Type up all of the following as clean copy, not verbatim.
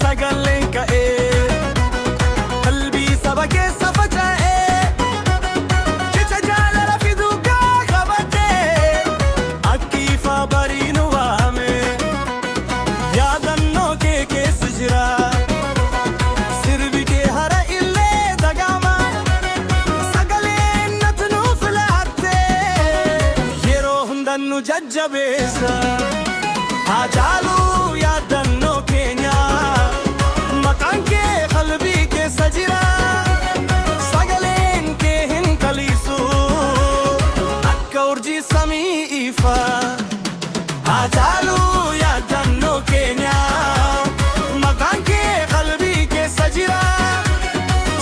sagaleen ka'ee qalbii saba keessa faca'ee cicha jaalala fiduu qabatee akkiifa barii nu waame yaadannoo kee keessa jira sirbi kee hara illee dagama sagaleen natti nu filaattee yeroo hundan nu jajjabeessa haa jaaluu yaadannoo keenya maqaan kee qalbii keessa jira sagaleen kee hin kaliisu akka urjii samii ifa haa jaaluu yaadannoo keenya maqaan kee qalbii keessa jira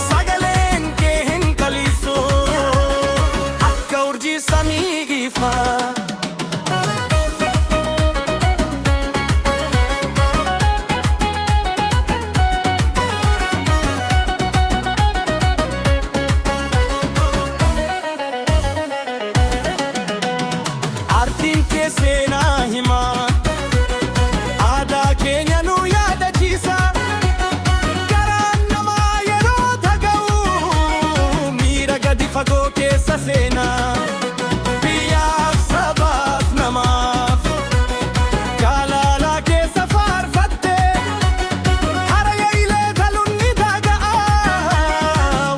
sagaleen kee hin kaliisu akka urjii samii ifa seenaa himaa aadaa keenya nu yaadachiisa garaan namaa yeroo dhaga'u miira gadi fagoo keessa seenaa biyyaaf sabaaf namaaf jaalalaa keessa faarfatte haraya ilee galuun ni dhaga'a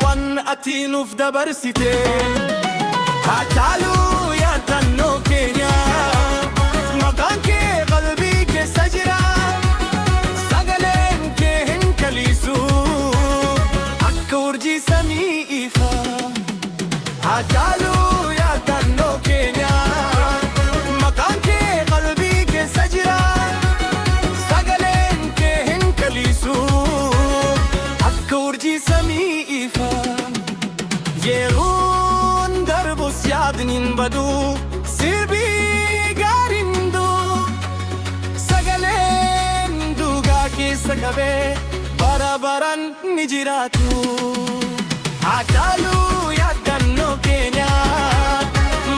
waan ati nuuf dabarsite haa jaaluu yaadannoo keenya maqaan kee qalbii keessa jira sagaleen kee hin kaliisu akka urjii samii ifa haa jaaluu yaadannoo keenya maqaan kee qalbii keessa jira sagaleen kee hin kaliisu akka urjii samii ifa yeroon darbus yaadniin badu sirbii gaariin keessa qabee bara baraan ni jiraatu haa jaaluu yaadannoo keenya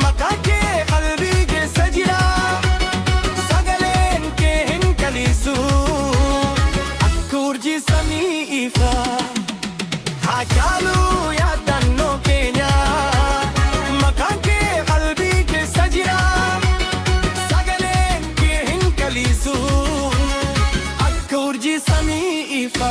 maqaan kee qalbii keessa jira sagaleen kee hin kaliisu akka urjii samii ifa haa jaaluu yaadannoo keenya maqaan kee qalbii keessa jira sagaleen kee hin kaliisu urjii samii ifa